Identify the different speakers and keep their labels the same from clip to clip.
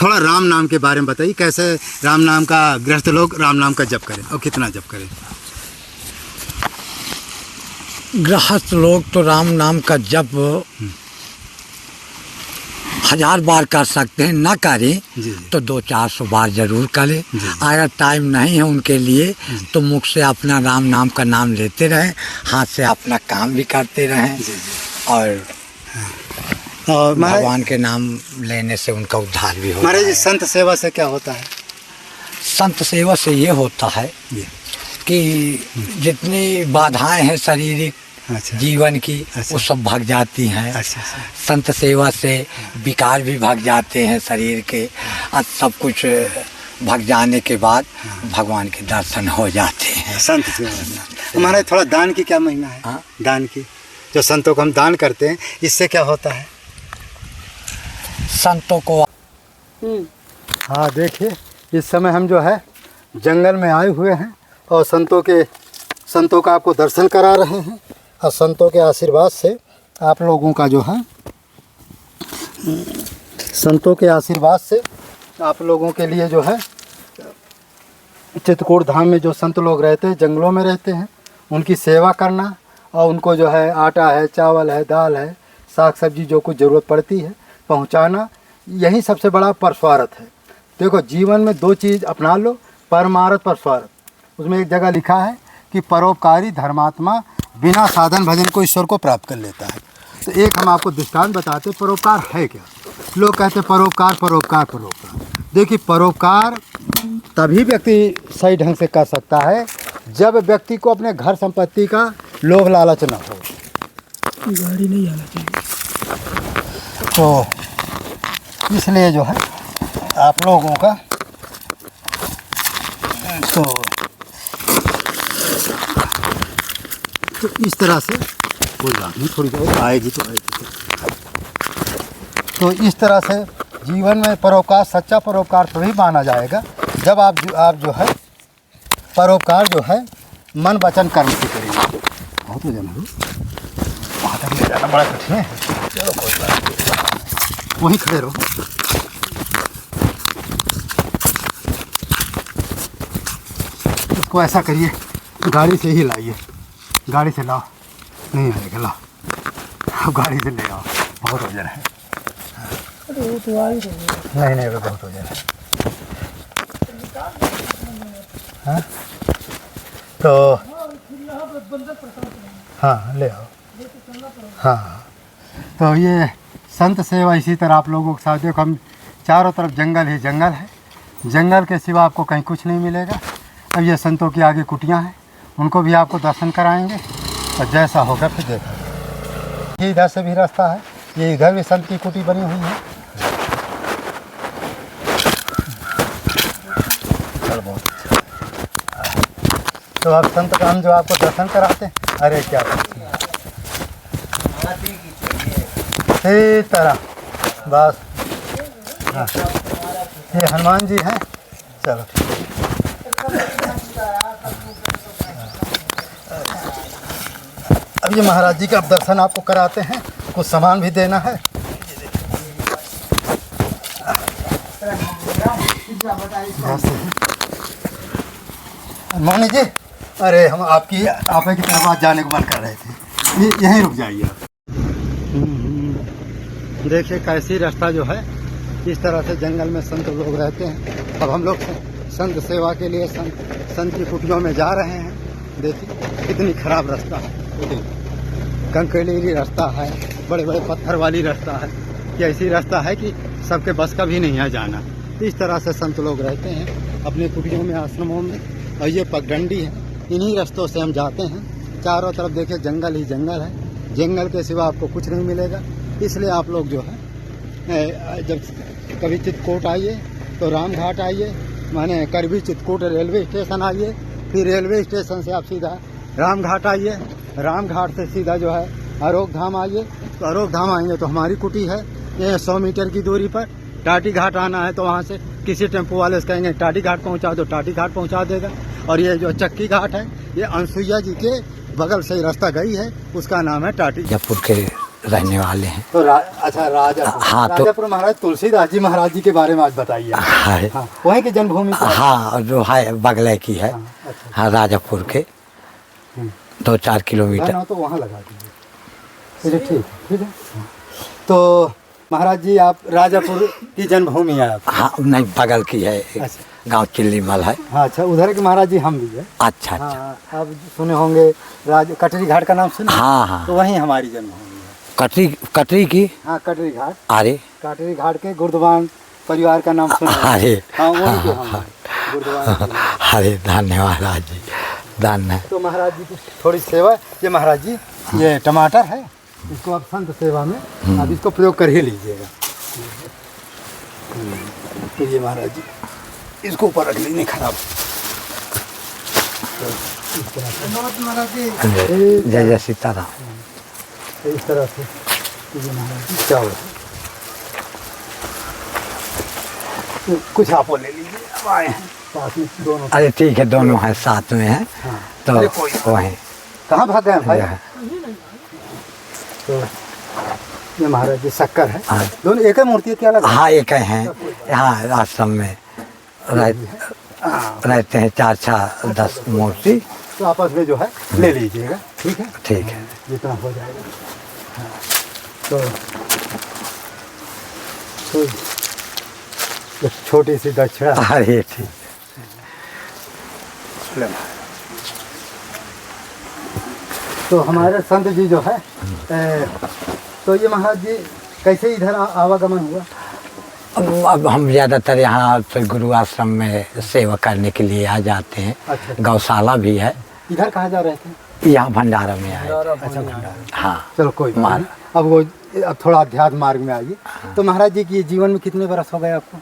Speaker 1: थोड़ा राम नाम के बारे में बताइए, कैसे राम नाम का गृहस्थ लोग राम नाम का जप करें और कितना जप करें?
Speaker 2: गृहस्थ लोग तो राम नाम का जप 1000 बार कर सकते हैं, ना करें तो 200-400 बार जरूर करें। अगर टाइम नहीं है उनके लिए तो मुख से अपना राम नाम का नाम लेते रहें, हाथ से अपना काम भी करते रहें और भगवान के नाम लेने से उनका उद्धार भी होता है।
Speaker 1: महाराज, संत सेवा से क्या होता है?
Speaker 2: संत सेवा से ये होता है कि जितनी बाधाएं हैं शारीरिक जीवन की वो सब भाग जाती हैं। संत सेवा से विकार भी भाग जाते हैं शरीर के, और सब कुछ भाग जाने के बाद भगवान के दर्शन हो जाते हैं।
Speaker 1: संत सेवा। महाराज, थोड़ा दान की क्या महिमा है? दान की, जो संतों को हम दान करते हैं, इससे क्या होता है?
Speaker 2: संतों को
Speaker 1: हाँ, देखिए इस समय हम जो है जंगल में आए हुए हैं और संतों का आपको दर्शन करा रहे हैं, और संतों के आशीर्वाद से आप लोगों का जो है, संतों के आशीर्वाद से आप लोगों के लिए जो है, चित्रकूट धाम में जो संत लोग रहते हैं, जंगलों में रहते हैं, उनकी सेवा करना और उनको जो है आटा है, चावल है, दाल है, साग सब्जी जो कुछ ज़रूरत पड़ती है पहुंचाना, यही सबसे बड़ा परस्वार्थ है। देखो, जीवन में 2 चीज़ अपना लो, परमार्थ परस्वार्थ। उसमें एक जगह लिखा है कि परोपकारी धर्मात्मा बिना साधन भजन को ईश्वर को प्राप्त कर लेता है। तो एक हम आपको दृष्टांत बताते, परोपकार है क्या? लोग कहते हैं परोपकार परोपकार परोपकार। देखिए, परोपकार तभी व्यक्ति सही ढंग से कर सकता है जब व्यक्ति को अपने घर संपत्ति का लोभ लालच न हो।
Speaker 3: गाड़ी नहीं आना चाहिए।
Speaker 1: तो इसलिए जो है आप लोगों का तो इस तरह से कोई बात नहीं, थोड़ी देर आएगी तो आएगी। तो इस तरह से जीवन में परोपकार, सच्चा परोपकार तभी माना जाएगा जब आप जो है परोपकार जो है मन वचन कर्म से करेंगे। बहुत हो जाना, वहाँ तक ले जाना बड़ा कठिन है। चलो कोई बात नहीं, वहीं खड़े रहो। इसको ऐसा करिए, गाड़ी से ही लाइए, गाड़ी से लाओ, नहीं आएगा, लाओ, अब गाड़ी से ले आओ, बहुत हो जाना है। नहीं नहीं, वो बहुत हो जाना है। हाँ, तो हाँ ले आओ। हाँ, तो ये संत सेवा इसी तरह आप लोगों के साथ। देखो, हम चारों तरफ जंगल ही जंगल है, जंगल के सिवा आपको कहीं कुछ नहीं मिलेगा। अब ये संतों की आगे कुटियाँ हैं, उनको भी आपको दर्शन कराएंगे और जैसा होगा फिर देखा। ये इधर से भी रास्ता है, ये इधर भी संत की कुटी बनी हुई है। चल बहुत अच्छा। तो अब संत का हम जो आपको दर्शन कराते हैं, अरे क्या इसी तरह बस। हाँ, ये हनुमान जी हैं। चलो ठीक है। अब ये महाराज जी का दर्शन आपको कराते हैं, कुछ सामान भी देना है। मोनी जी, अरे हम आपकी की तरफ आज जाने को मन कर रहे थे, यहीं रुक जाइए आप। देखिए कैसी रास्ता जो है, इस तरह से जंगल में संत लोग रहते हैं। अब हम लोग संत सेवा के लिए संत की कुटियों में जा रहे हैं। देखिए कितनी खराब रास्ता है, कंकरीली रास्ता है, बड़े बड़े पत्थर वाली रास्ता है, कि ऐसी रास्ता है कि सबके बस का भी नहीं है जाना। इस तरह से संत लोग रहते हैं अपने कुटियों में, आश्रमों में। और ये पगडंडी है, इन्हीं रास्तों से हम जाते हैं। चारों तरफ देखिए जंगल ही जंगल है, जंगल के सिवा आपको कुछ नहीं मिलेगा। इसलिए आप लोग जो है जब कभी चित्रकूट आइए तो राम घाट आइए, माने करवी चित्रकूट रेलवे स्टेशन आइए, फिर रेलवे स्टेशन से आप सीधा राम घाट आइए, राम घाट से सीधा जो है अरोग धाम आइए। तो अरोग धाम आएंगे तो हमारी कुटी है, ये 100 मीटर की दूरी पर। टाटी घाट आना है तो वहाँ से किसी टेम्पो वाले से कहेंगे टाटी घाट पहुँचा दो, टाटी घाट पहुँचा देगा। और ये जो चक्की घाट है, ये अनसुईया जी के बगल से रास्ता गई है, उसका नाम है टाटी।
Speaker 2: जयपुर के रहने वाले हैं।
Speaker 1: तो अच्छा राजापुर।
Speaker 2: हाँ, तो
Speaker 1: राजापुर महाराज तुलसीदास जी महाराज जी के बारे में आज बताइए।
Speaker 2: है।
Speaker 1: हाँ, वहीं की जन्मभूमि।
Speaker 2: हाँ, जो है बगले की है।
Speaker 1: हाँ, अच्छा।
Speaker 2: हाँ, राजापुर के 2-4 किलोमीटर।
Speaker 1: तो वहाँ लगा दीजिए। ठीक है। तो महाराज जी आप राजापुर की जन्मभूमि है आप?
Speaker 2: हाँ, नहीं, बगल की है।
Speaker 1: अच्छा।
Speaker 2: गांव चिल्लीमल है।
Speaker 1: हाँ, अच्छा, उधर के महाराज जी हम भी है।
Speaker 2: अच्छा अच्छा।
Speaker 1: हाँ, आप सुने होंगे कटरी घाट का नाम सुने?
Speaker 2: हाँ हाँ।
Speaker 1: तो वहीं हमारी जन्मभूमि है।
Speaker 2: कटरी की।
Speaker 1: हाँ, कटरी घाट।
Speaker 2: अरे
Speaker 1: कटरी घाट के गुरुद्वान परिवार का नाम सुना?
Speaker 2: अरे
Speaker 1: हाँ, वहीं के हम गुरुद्वान।
Speaker 2: अरे धन्यवाद महाराज जी, धन्यवाद।
Speaker 1: तो महाराज जी की थोड़ी सेवा। ये महाराज जी ये टमाटर है, इसको आप संत सेवा में आप इसको प्रयोग कर ही लीजिएगा। तो ये महाराज जी इसको ऊपर रख लीजिए, नहीं खराब। तो इस तरह से महाराज जी
Speaker 2: जय जय सीताराम।
Speaker 1: इस तरह से ये महाराज जी चावल तो कुछ आप ले लीजिए। अब आए हैं पास में दोनों।
Speaker 2: अरे ठीक है, दोनों हैं साथ में हैं।
Speaker 1: हाँ,
Speaker 2: तो वहीं
Speaker 1: कहाँ भाग गए भाई? तो ये महाराज जी शक्कर है।
Speaker 2: हाँ।
Speaker 1: दोनों एक ही मूर्ति है क्या लगा?
Speaker 2: हाँ, एक हैं। यहाँ आश्रम में रहते हैं 4-10 मूर्ति।
Speaker 1: तो आपस में जो है ले लीजिएगा। ठीक है,
Speaker 2: ठीक है।
Speaker 1: जितना हो जाएगा। हाँ। तो एक छोटी सी दक्षिणा।
Speaker 2: अरे ठीक।
Speaker 1: तो हमारे संत जी जो है तो ये महाराज जी कैसे इधर आवागमन हुआ?
Speaker 2: अब हम ज़्यादातर यहाँ तो गुरु आश्रम में सेवा करने के लिए आ जाते हैं।
Speaker 1: अच्छा।
Speaker 2: गौशाला भी है।
Speaker 1: इधर कहाँ जा रहे थे?
Speaker 2: यहाँ भंडारा में आए।
Speaker 1: अच्छा, भंडारा।
Speaker 2: हाँ।
Speaker 1: चलो कोई बात नहीं। अब थोड़ा अध्यात्म मार्ग में आइए। तो महाराज जी की जीवन में कितने बरस हो गए आपको?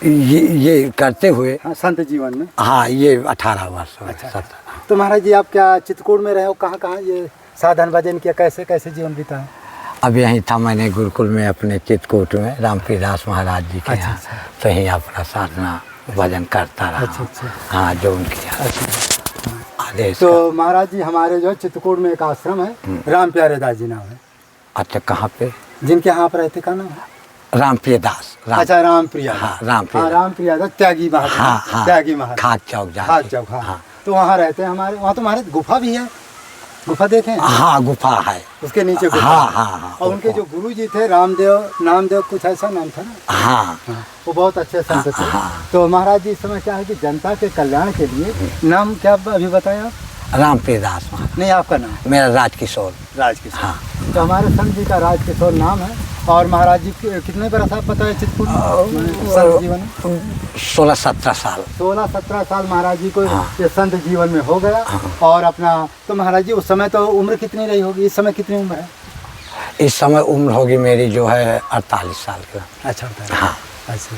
Speaker 2: ये करते हुए।
Speaker 1: हाँ, संत जीवन में।
Speaker 2: हाँ, ये 18 वर्ष हो गए।
Speaker 1: अच्छा।
Speaker 2: 17।
Speaker 1: तो महाराज जी आप क्या चित्रकूट में रहे हो? कहाँ कहाँ ये साधन भजन किया? कैसे कैसे जीवन बिताया?
Speaker 2: अब यहीं था मैंने गुरुकुल में अपने चित्रकूट में रामप्रिय दास महाराज जी के यहाँ। तो यहीं अपना साधना भजन करता रहा।
Speaker 1: अच्छा।
Speaker 2: हाँ, जो उनके आदेश।
Speaker 1: तो महाराज जी हमारे जो चित्रकूट में एक आश्रम है, राम प्यारे दास जी नाम है।
Speaker 2: अच्छा, कहाँ पे?
Speaker 1: जिनके यहाँ आप रहते का नाम है?
Speaker 2: रामप्रिय दास।
Speaker 1: अच्छा, रामप्रिया।
Speaker 2: हाँ, रामप्रिय।
Speaker 1: रामप्रिया दास त्यागी महाराज।
Speaker 2: हाँ,
Speaker 1: त्यागी महाराज।
Speaker 2: खाद चौक जाते।
Speaker 1: खाद चौक। हाँ। तो वहाँ रहते हैं हमारे। वहाँ तो हमारे गुफा भी है। गुफा देखे?
Speaker 2: हाँ, गुफा है।
Speaker 1: उसके नीचे गुफा।
Speaker 2: हाँ।
Speaker 1: और उनके जो गुरु जी थे नामदेव कुछ ऐसा नाम था ना?
Speaker 2: हाँ।
Speaker 1: वो बहुत अच्छे संत थे। तो महाराज जी इस समय क्या है कि जनता के कल्याण के लिए नाम क्या अभी बताया आप?
Speaker 2: रामप्रिय दास महाराज।
Speaker 1: नहीं, आपका नाम?
Speaker 2: मेरा राजकिशोर।
Speaker 1: राजकिशोर।
Speaker 2: हाँ।
Speaker 1: तो हमारे संत जी का राजकिशोर नाम है। और महाराज जी कितने बरस आप पता है चित्रकूट संत जीवन में?
Speaker 2: 16-17 साल।
Speaker 1: 16-17 साल महाराज जी को ये संत जीवन में हो गया। और अपना तो महाराज जी उस समय तो उम्र कितनी रही होगी? इस समय कितनी उम्र है?
Speaker 2: इस समय उम्र होगी मेरी जो है 48 साल की।
Speaker 1: अच्छा।
Speaker 2: हाँ।
Speaker 1: अच्छा।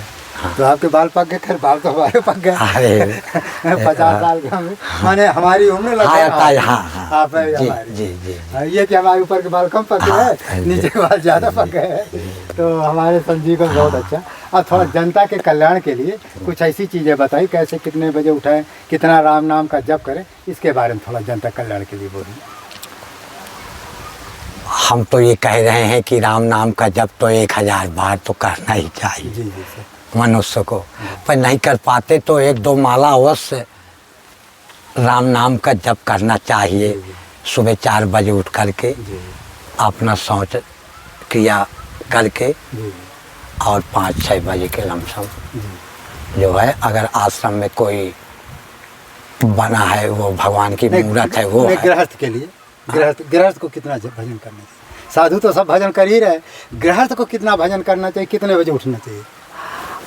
Speaker 1: तो आपके बाल पक गए? खैर बाल तो हमारे पक गए।
Speaker 2: अरे
Speaker 1: 50 साल के हमें, माने हमारी उम्र लगता है।
Speaker 2: हाँ।
Speaker 1: आप है
Speaker 2: जी
Speaker 1: हमारी।
Speaker 2: जी।
Speaker 1: ये कि हमारे ऊपर के बाल कम पक गए हैं, नीचे के बाल ज़्यादा पक गए हैं। तो हमारे संजीव को बहुत अच्छा। अब थोड़ा जनता के कल्याण के लिए कुछ ऐसी चीज़ें बताइए, कैसे कितने बजे उठाएं, कितना राम नाम का जप करें, इसके बारे में थोड़ा जनता कल्याण के लिए बोलिए।
Speaker 2: हम तो ये कह रहे हैं कि राम नाम का जप तो 1000 बार तो करना ही चाहिए।
Speaker 1: जी सर।
Speaker 2: मनुष्य को, पर नहीं कर पाते तो 1-2 माला अवश्य राम नाम का जप करना चाहिए। सुबह 4 बजे उठ करके अपना शौच क्रिया करके और 5-6 बजे के लमसम जो है, अगर आश्रम में कोई बना है वो भगवान की मूर्त है वो है।
Speaker 1: गृहस्थ के लिए गृहस्थ को कितना भजन करना चाहिए? साधु तो सब भजन कर ही रहे, गृहस्थ को कितना भजन करना चाहिए? कितने बजे उठना चाहिए?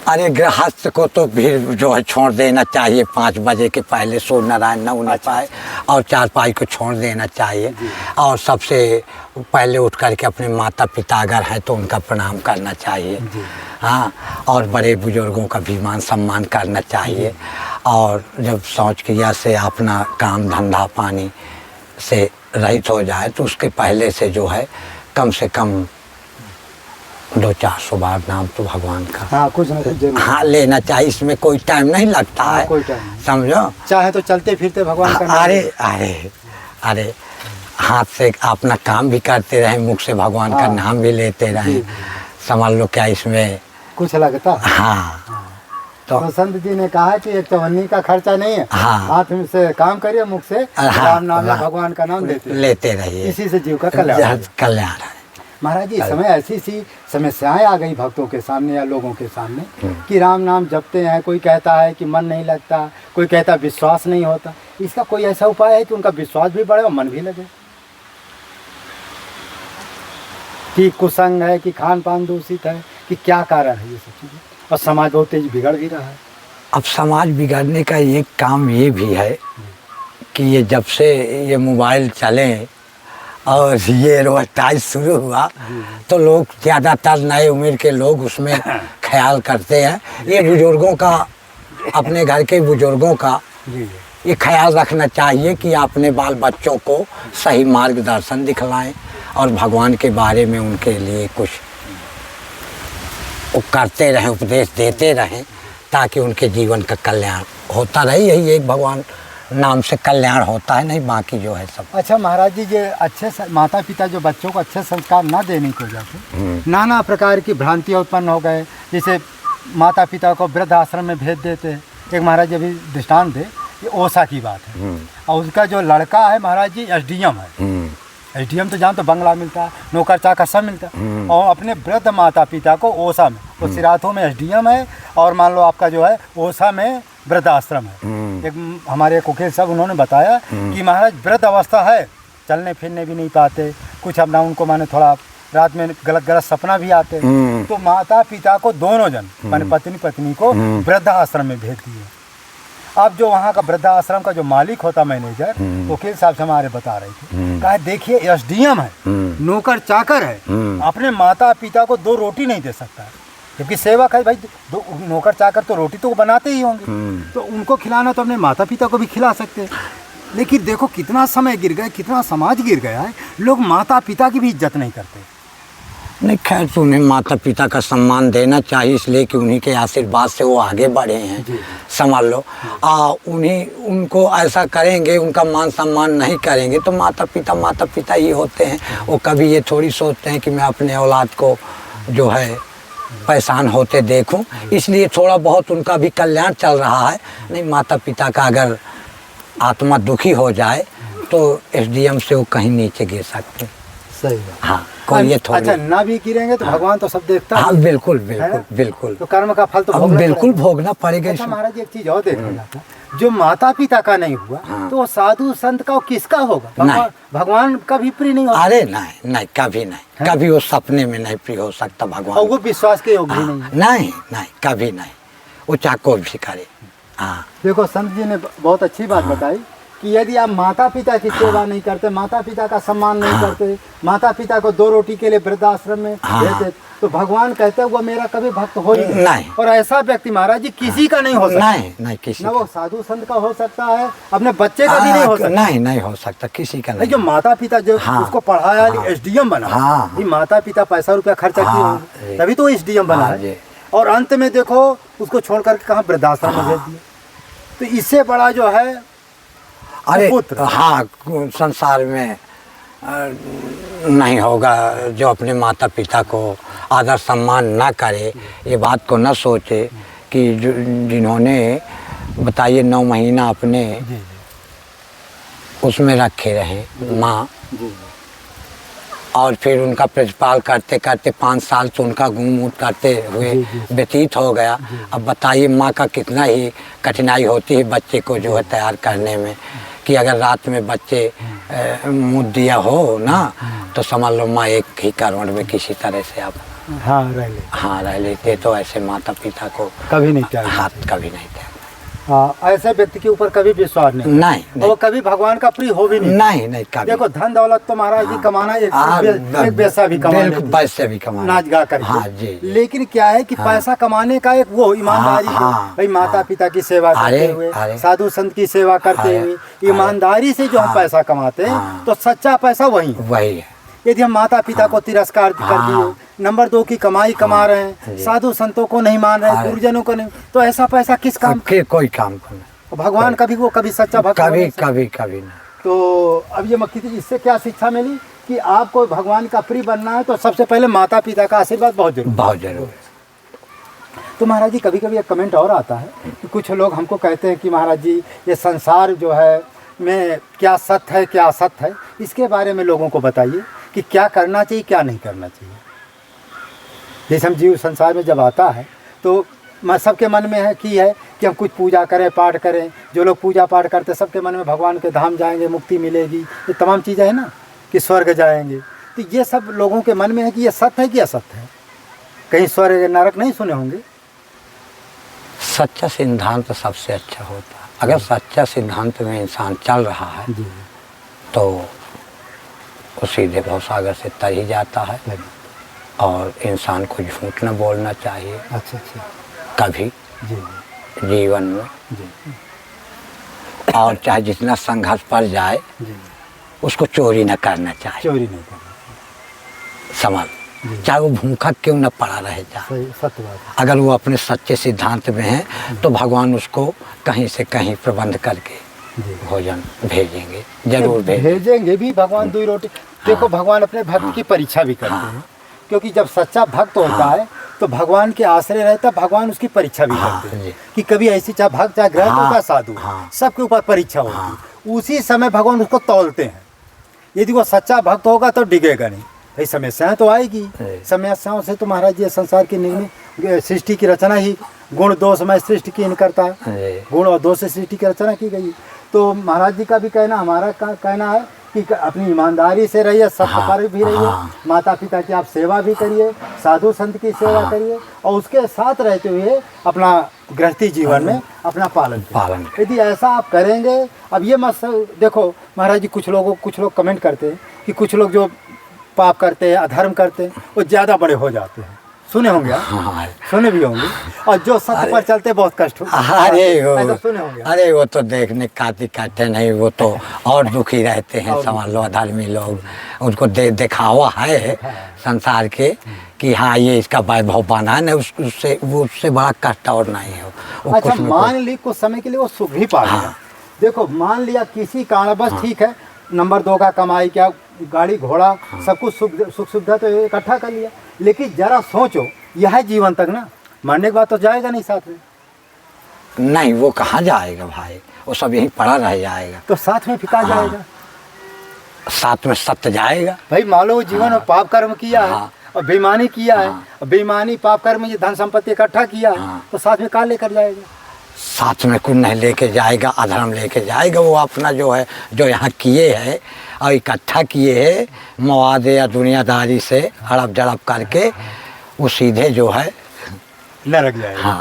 Speaker 2: अरे गृहस्थ को तो फिर जो है छोड़ देना चाहिए 5 बजे के पहले, सूर्य नारायण न उन्हें पाए, और चारपाई को छोड़ देना चाहिए। और सबसे पहले उठ करके अपने माता पिता अगर हैं तो उनका प्रणाम करना चाहिए। हाँ, और बड़े बुजुर्गों का भी मान सम्मान करना चाहिए। और जब शौच क्रिया से अपना काम धंधा पानी से रहित हो जाए तो उसके पहले से जो है कम से कम 200-400 बार नाम तो भगवान का
Speaker 1: हाँ, कुछ ना कुछ जरूर।
Speaker 2: हाँ लेना चाहिए। इसमें कोई टाइम नहीं लगता है।
Speaker 1: कोई टाइम नहीं।
Speaker 2: समझो,
Speaker 1: चाहे तो चलते फिरते भगवान का नाम।
Speaker 2: अरे हाँ, हाथ से अपना काम भी करते रहे, मुख से भगवान का नाम भी लेते रहे, समझ लो क्या इसमें
Speaker 1: कुछ लगता।
Speaker 2: हाँ
Speaker 1: तो संत जी ने कहा कि एक चवन्नी का खर्चा नहीं है,
Speaker 2: हाँ।
Speaker 1: हाथ से काम करिए, मुख से राम नाम या भगवान का नाम
Speaker 2: लेते रहिए,
Speaker 1: इसी से जीव का कल्याण
Speaker 2: है।
Speaker 1: महाराज जी, इस समय ऐसी सी समस्याएं आ गई भक्तों के सामने या लोगों के सामने कि राम नाम जपते हैं, कोई कहता है कि मन नहीं लगता, कोई कहता विश्वास नहीं होता। इसका कोई ऐसा उपाय है कि उनका विश्वास भी बढ़े और मन भी लगे? कि कुसंग है, कि खान पान दूषित है, कि क्या कारण है ये सब चीजें? और समाज बहुत तेज बिगड़ भी रहा है।
Speaker 2: अब समाज बिगड़ने का एक काम ये भी है कि ये जब से ये मोबाइल चले और ये एडवर्टाइज शुरू हुआ तो लोग ज़्यादातर नए उम्र के लोग उसमें ख्याल करते हैं। ये बुजुर्गों का, अपने घर के बुजुर्गों का ये ख्याल रखना चाहिए कि अपने बाल बच्चों को सही मार्गदर्शन दिखलाएं और भगवान के बारे में उनके लिए कुछ वो करते रहें, उपदेश देते रहें, ताकि उनके जीवन का कल्याण होता रहे। यही एक भगवान नाम से कल्याण होता है, नहीं बाकी जो है सब।
Speaker 1: अच्छा महाराज जी, ये अच्छे माता पिता जो बच्चों को अच्छे संस्कार ना देने की वजह से नाना प्रकार की भ्रांतियाँ उत्पन्न हो गए। जैसे माता पिता को वृद्ध आश्रम में भेज देते हैं। एक महाराज जी अभी दृष्टांत दे, ये ओसा की बात है, और उसका जो लड़का है महाराज जी एसडीएम है। एसडीएम तो जान तो बंगला मिलता है, नौकर चाकर सब मिलता है, और अपने वृद्ध माता पिता को ओसा में, वो सिराथों में एसडीएम है, और मान लो आपका जो है ओसा में वृद्ध आश्रम है। एक हमारे वकील साहब उन्होंने बताया कि महाराज वृद्ध अवस्था है, चलने फिरने भी नहीं पाते, कुछ अपना उनको माने थोड़ा रात में गलत गलत सपना भी आते, तो माता पिता को दोनों जन माने पत्नी पत्नी को वृद्ध आश्रम में भेज दिए। अब जो वहाँ का वृद्ध आश्रम का जो मालिक होता मैनेजर, वकील साहब से हमारे बता रहे थे, कहा देखिए एसडीएम है, नौकर चाकर है, अपने माता पिता को 2 रोटी नहीं दे सकता, क्योंकि सेवक है भाई, नौकर चाकर तो रोटी तो बनाते ही होंगे, तो उनको खिलाना तो अपने माता पिता को भी खिला सकते हैं। लेकिन देखो कितना समय गिर गया, कितना समाज गिर गया है, लोग माता पिता की भी इज्जत नहीं करते।
Speaker 2: नहीं, खैर तो उन्हें माता पिता का सम्मान देना चाहिए, इसलिए कि उन्हीं के आशीर्वाद से वो आगे बढ़े हैं, समझ लो। उनको ऐसा करेंगे, उनका मान सम्मान नहीं करेंगे तो माता पिता ही होते हैं। वो कभी ये थोड़ी सोचते हैं कि मैं अपने औलाद को जो है परेशान होते देखूं, इसलिए थोड़ा बहुत उनका भी कल्याण चल रहा है। नहीं, माता पिता का अगर आत्मा दुखी हो जाए तो एसडीएम से वो कहीं नीचे गिर सकते।
Speaker 1: सही है।
Speaker 2: हाँ, कोई ये थोड़ी।
Speaker 1: अच्छा, ना भी गिरेंगे तो भगवान तो सब देखता है।
Speaker 2: हाँ, बिल्कुल बिल्कुल बिल्कुल।
Speaker 1: तो कर्म का फल तो
Speaker 2: भोगना पड़ेगा।
Speaker 1: अच्छा महाराज, एक चीज और देखा जाता है, जो माता पिता का नहीं हुआ तो वो साधु संत का किसका होगा? भगवान का भी प्रिय नहीं होगा।
Speaker 2: अरे नहीं, कभी नहीं, कभी वो सपने में नहीं प्रिय हो सकता भगवान।
Speaker 1: और वो विश्वास के योग्य नहीं,
Speaker 2: कभी नहीं, वो चाहे कोई भी करे। हाँ,
Speaker 1: देखो संत जी ने बहुत अच्छी बात बताई कि यदि आप माता पिता की सेवा नहीं करते, माता पिता का सम्मान नहीं करते, माता पिता को 2 रोटी के लिए वृद्धाश्रम में भेजते, तो भगवान कहते हैं वो मेरा कभी भक्त हो ही नहीं। और ऐसा व्यक्ति महाराज जी किसी का नहीं हो सकता। नहीं, किसी, ना वो साधु संत का हो सकता है, अपने बच्चे का भी नहीं हो सकता। नहीं हो सकता, किसी का नहीं। जो माता पिता जो उसको पढ़ाया, एसडीएम बना, ये माता पिता पैसा रुपया खर्चा किए तभी तो एसडीएम बना है, और अंत में देखो उसको छोड़ करके कहाँ वृद्धाश्रम में भेज दिया। तो इससे बड़ा जो है
Speaker 2: अरे हाँ, संसार में नहीं होगा जो अपने माता पिता को आदर सम्मान ना करे, ये बात को न सोचे कि जिन्होंने बताइए 9 महीना अपने उसमें रखे रहे माँ, और फिर उनका प्रतिपाल करते करते 5 साल तो उनका घूम करते हुए व्यतीत हो गया। अब बताइए माँ का कितना ही कठिनाई होती है बच्चे को जो है तैयार करने में, कि अगर रात में बच्चे मुँह दिया हो ना तो समझ लो माँ एक ही करवट में किसी तरह से आप रह लेते, तो ऐसे माता पिता को
Speaker 1: कभी नहीं
Speaker 2: हाथ कभी नहीं त्याग।
Speaker 1: ऐसे व्यक्ति के ऊपर कभी विश्वास नहीं। वो कभी भगवान का प्रिय हो भी नहीं। कभी। देखो धन दौलत तो महाराज जी कमाना एक पैसा भी कमाना, नाच गा कर, लेकिन क्या है कि पैसा कमाने का एक वो ईमानदारी, भाई माता पिता की सेवा करते हुए, साधु संत की सेवा करते हुए, ईमानदारी से जो हम पैसा कमाते हैं तो सच्चा पैसा वही है। यदि हम माता पिता को तिरस्कार कर दिए, नंबर 2 की कमाई कमा रहे हैं, साधु संतों को नहीं मान रहे, गुरुजनों को नहीं, तो ऐसा पैसा किस काम?
Speaker 2: कोई काम को नहीं।
Speaker 1: भगवान कभी सच्चा भक्त
Speaker 2: कभी नहीं।
Speaker 1: तो अब ये मक्खी थी, इससे क्या शिक्षा मिली कि आपको भगवान का प्रिय बनना है तो सबसे पहले माता पिता का आशीर्वाद बहुत जरूरी,
Speaker 2: बहुत जरूरी।
Speaker 1: तो महाराज जी कभी कभी एक कमेंट और आता है कि कुछ लोग हमको कहते हैं कि महाराज जी ये संसार जो है में क्या सत्य है क्या असत्य है, इसके बारे में लोगों को बताइए कि क्या करना चाहिए क्या नहीं करना चाहिए। जैसे हम जीव संसार में जब आता है तो सबके मन में है कि हम कुछ पूजा करें पाठ करें, जो लोग पूजा पाठ करते सबके मन में भगवान के धाम जाएंगे, मुक्ति मिलेगी, ये तमाम चीज़ें हैं ना, कि स्वर्ग जाएंगे। तो ये सब लोगों के मन में है कि ये सत्य है कि असत्य है। कहीं स्वर्ग नरक नहीं सुने होंगे।
Speaker 2: सच्चा सिद्धांत सबसे अच्छा होता है। अगर सच्चा सिद्धांत में इंसान चल रहा है तो वो सीधे भवसागर से तर ही जाता है। और इंसान को झूठ न बोलना चाहिए।
Speaker 1: अच्छा
Speaker 2: कभी जीवन में और चाहे जितना संघर्ष पड़ जाए उसको चोरी न करना चाहिए।
Speaker 1: चोरी नहीं करना
Speaker 2: समझ, चाहे वो भूखा क्यों न पड़ा रहे जाए।
Speaker 1: सत्य बात है।
Speaker 2: अगर वो अपने सच्चे सिद्धांत में है तो भगवान उसको कहीं से कहीं प्रबंध करके भोजन भेजेंगे, जरूर
Speaker 1: भेजेंगे भी भगवान। दो रोटी देखो, भगवान अपने भक्त की परीक्षा भी करते हैं, क्योंकि जब सच्चा भक्त होता है तो भगवान के आश्रय रहता है, भगवान उसकी परीक्षा भी करते हैं कि कभी ऐसी चाहे भक्त चाहे गृहस्थ होता साधु, सबके ऊपर परीक्षा होती है। उसी समय भगवान उसको तौलते हैं। यदि वो सच्चा भक्त होगा तो डिगेगा नहीं। भाई समस्याएं तो आएगी, समस्याओं से तो महाराज जी संसार की निर्णय सृष्टि की रचना ही गुण दोष में सृष्टि की करता है, गुण और दोष से सृष्टि की रचना की गई। तो महाराज जी का भी कहना, हमारा कहना है कि अपनी ईमानदारी से रहिए, सत्य पर भी रहिए, माता पिता की आप सेवा भी करिए, साधु संत की सेवा करिए, और उसके साथ रहते हुए अपना गृहस्थी जीवन में अपना पालन। यदि ऐसा आप करेंगे, अब ये मत देखो महाराज जी, कुछ लोग कमेंट करते हैं कि कुछ लोग जो पाप करते हैं, अधर्म करते हैं, वो ज़्यादा बड़े हो जाते हैं। सुने होंगे आप? सुने भी होंगे। और जो सत्य पर चलते बहुत कष्ट होता है। सुने होंगे।
Speaker 2: अरे वो तो देखने काटे नहीं, वो तो और दुखी रहते हैं। समझ लो अधर्मी लोग, उनको दिखावा है संसार के कि हाँ ये इसका वैभव बना है ना, उससे बड़ा कष्ट और नहीं है।
Speaker 1: अच्छा मान ली कुछ समय के लिए वो सुख भी पा लिया। देखो मान लिया किसी कारणवश, ठीक है, नंबर 2 का कमाई, क्या गाड़ी घोड़ा सब कुछ सुख सुविधा तो इकट्ठा कर लिया, लेकिन जरा सोचो यह है जीवन तक ना, मरने के बाद तो जाएगा नहीं साथ में।
Speaker 2: नहीं, वो कहाँ जाएगा भाई, वो सब यहीं पड़ा रह जाएगा।
Speaker 1: तो साथ में फिका जाएगा,
Speaker 2: साथ में सत्य जाएगा।
Speaker 1: भाई मान लो जीवन में पाप कर्म किया है और बेईमानी किया है, और बेईमानी पाप कर्म में धन संपत्ति इकट्ठा किया है, तो साथ में कहाँ लेकर जाएगा?
Speaker 2: साथ में कुछ नहीं लेके जाएगा, अधर्म लेके जाएगा। वो अपना जो है, जो यहाँ किए हैं और इकट्ठा किए हैं मवाद या दुनियादारी से हड़प जड़प करके, वो सीधे जो है
Speaker 1: नरक जाएगा।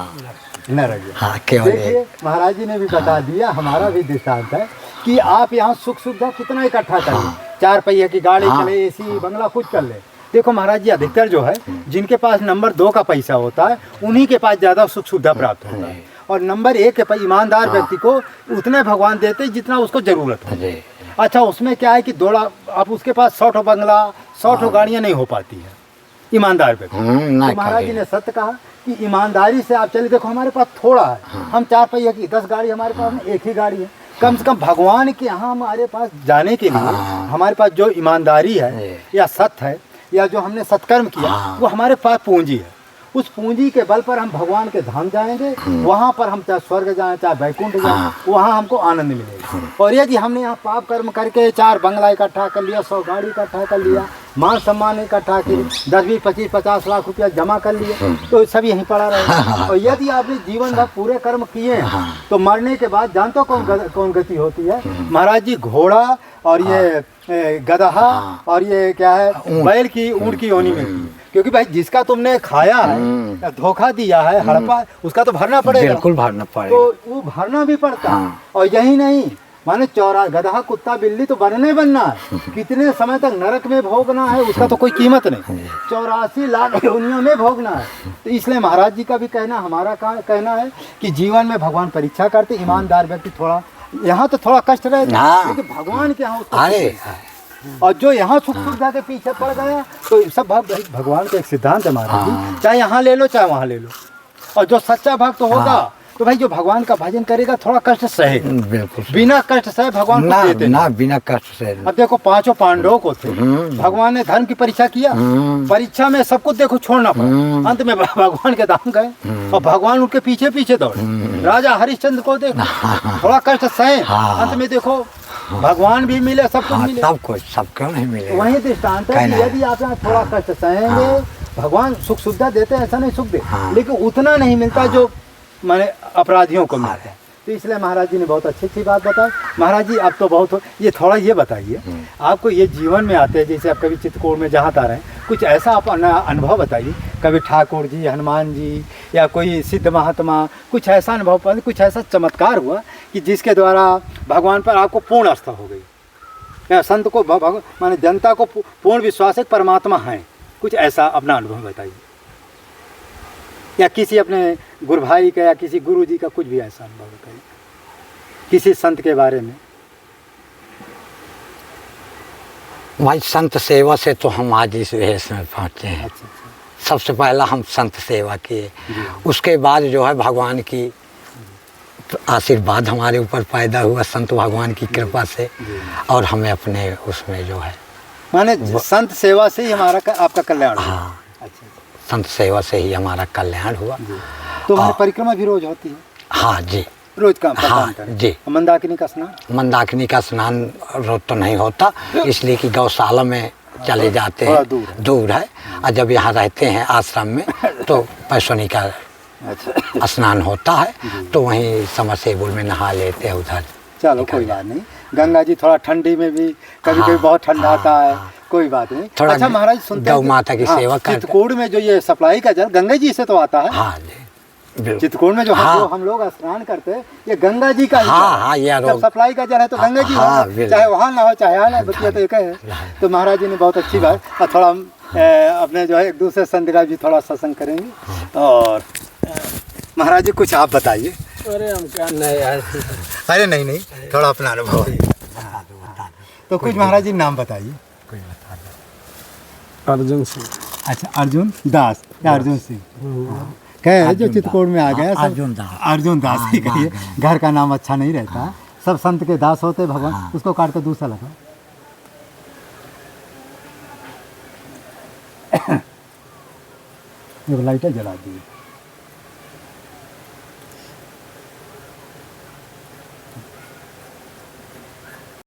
Speaker 1: नरक जाएगा।
Speaker 2: हाँ, केवल
Speaker 1: देखिए महाराज जी ने भी बता दिया, हमारा भी दृष्टांत है कि आप यहाँ सुख सुविधा कितना इकट्ठा करें, 4 पहिए की गाड़ी चले, एसी बंगला कुछ कर ले। देखो महाराज जी अधिकतर जो है जिनके पास नंबर 2 का पैसा होता है उन्हीं के पास ज़्यादा सुख सुविधा प्राप्त होता है, और नंबर 1 के पास ईमानदार व्यक्ति को उतने भगवान देते जितना उसको जरूरत है। अच्छा उसमें क्या है कि दौड़ा, आप उसके पास 100 बंगला 100 गाड़ियाँ नहीं हो पाती है ईमानदार व्यक्ति। तो महाराज जी ने सत्य कहा कि ईमानदारी से आप चले। देखो हमारे पास थोड़ा है, हम 4 पहिए की 10 गाड़ी, हमारे पास 1 ही गाड़ी है। कम से कम भगवान के यहाँ हमारे पास जाने के लिए हमारे पास जो ईमानदारी है या सत्य है या जो हमने सत्कर्म किया, वो हमारे पास पूंजी है। उस पूंजी के बल पर हम भगवान के धाम जाएंगे, वहाँ पर हम चाहे स्वर्ग जाएं चाहे वैकुंठ जाएं, वहाँ हमको आनंद मिलेगा। और यदि हमने यहाँ पाप कर्म करके 4 बंगला इकट्ठा कर लिया, 100 गाड़ी इकट्ठा कर लिया, मान सम्मान इकट्ठा कर 10, 20, 25, 50 लाख रुपया जमा कर लिए, तो सब यहीं पड़ा रहेगा। और यदि आपने जीवन भर पूरे कर्म किए हैं तो मरने के बाद जानते हो कौन गति होती है महाराज जी? घोड़ा और ये गदहा और ये क्या है बैल की, ऊँट की योनि में, क्योंकि भाई जिसका तुमने खाया है, धोखा दिया है, हड़पा, उसका तो भरना पड़ेगा।
Speaker 2: बिल्कुल भरना पड़ेगा।
Speaker 1: तो वो भरना भी पड़ता है। और यही नहीं, माने गदहा कुत्ता बिल्ली तो बनना है, कितने समय तक नरक में भोगना है उसका तो कोई कीमत नहीं, 84 लाख योनियों में भोगना है। तो इसलिए महाराज जी का भी कहना, हमारा कहना है कि जीवन में भगवान परीक्षा करते, ईमानदार व्यक्ति थोड़ा यहाँ तो थोड़ा कष्ट रहता है, लेकिन भगवान के यहाँ और जो यहाँ सुख सुविधा के पीछे पड़ गया तो सब भगवान का एक सिद्धांत है महाराज जी, चाहे यहाँ ले लो चाहे वहाँ ले लो। और जो सच्चा भक्त होगा तो भाई जो भगवान का भजन करेगा थोड़ा कष्ट सहे,
Speaker 2: बिल्कुल
Speaker 1: बिना कष्ट सहे भगवान
Speaker 2: ना
Speaker 1: कुछ देते
Speaker 2: ना बिना कष्ट से।
Speaker 1: अब देखो 5 पांडवों को थे, भगवान ने धर्म की परीक्षा किया, परीक्षा में सब कुछ देखो छोड़ना पड़ा, अंत में भगवान के धाम गए और भगवान उनके पीछे पीछे दौड़े। राजा हरिश्चंद्र को देखो थोड़ा कष्ट सहे, अंत में देखो भगवान भी मिले, सब कुछ मिले।
Speaker 2: सब क्यों नहीं मिले।
Speaker 1: वही दृष्टांत है कि यदि आप यहाँ थोड़ा कष्ट सहेंगे, भगवान सुख सुविधा देते हैं, ऐसा नहीं सुख दे, लेकिन उतना नहीं मिलता जो माने अपराधियों को मिलता है। तो इसलिए महाराज जी ने बहुत अच्छी बात बताई। महाराज जी आप तो बहुत ये थोड़ा ये बताइए, आपको ये जीवन में आते हैं, जैसे आप कभी चित्रकूट में जहाँ आ रहे हैं, कुछ ऐसा आप अनुभव बताइए, कभी ठाकुर जी, हनुमान जी या कोई सिद्ध महात्मा, कुछ ऐसा अनुभव, कुछ ऐसा चमत्कार हुआ कि जिसके द्वारा भगवान पर आपको पूर्ण आस्था हो गई, या संत को माने जनता को पूर्ण विश्वास है परमात्मा है, कुछ ऐसा अपना अनुभव बताइए, या किसी अपने गुरु भाई का या किसी गुरु जी का कुछ भी ऐसा अनुभव बताइए, किसी संत के बारे में।
Speaker 2: भाई संत सेवा से तो हम आज इस वेश में पहुँचे हैं।
Speaker 1: अच्छा।
Speaker 2: सबसे पहला हम संत सेवा किए, उसके बाद जो है भगवान की आशीर्वाद हमारे ऊपर पैदा हुआ, संत भगवान की कृपा से, और हमें अपने उसमें जो है
Speaker 1: माने संत सेवा से ही हमारा आपका कल्याण हुआ।
Speaker 2: हाँ,
Speaker 1: अच्छा।
Speaker 2: संत सेवा से ही हमारा कल्याण हुआ।
Speaker 1: तो हमारी परिक्रमा भी रोज होती है?
Speaker 2: हाँ जी,
Speaker 1: रोज का
Speaker 2: हाँ जी।
Speaker 1: मंदाकिनी का स्नान?
Speaker 2: मंदाकिनी का स्नान रोज तो नहीं होता, इसलिए कि गौशाला में चले जाते हैं, दूर है, और जब यहाँ रहते हैं आश्रम में तो पैसोनी का स्नान होता है, तो वहीं समरसेबुल में नहा लेते हैं उधर।
Speaker 1: चलो कोई बात नहीं, गंगा जी थोड़ा ठंडी में भी कभी बहुत ठंडा आता है, कोई बात नहीं। अच्छा महाराज सुनते हैं
Speaker 2: गौ माता की सेवा करते हैं।
Speaker 1: चित्रकूट में जो ये सप्लाई का जल गंगा जी से तो आता है?
Speaker 2: हाँ जी,
Speaker 1: चित्रकूट में जो हम लोग स्नान करते हैं ये गंगा जी का
Speaker 2: जब
Speaker 1: सप्लाई का जल है तो गंगा जी हो, चाहे वहाँ ना हो चाहे यहाँ ना, बतिया तो एक है। तो महाराज जी ने बहुत अच्छी बात, और थोड़ा अपने जो है एक दूसरे संत का भी थोड़ा सत्संग करेंगे। और महाराज जी कुछ आप बताइए।
Speaker 3: अरे हम क्या नहीं यार,
Speaker 1: अरे नहीं थोड़ा अपना अनुभव है तो कुछ महाराज जी नाम बताइए।
Speaker 3: अर्जुन सिंह।
Speaker 1: अच्छा, अर्जुन दास या अर्जुन सिंह कहे जो चित्रकूट में आ गया, अर्जुन दास ही कहिए, घर का नाम अच्छा नहीं रहता, सब संत के दास होते भगवान, उसको काट कर दूसरा लगा। लाइटें जला दी।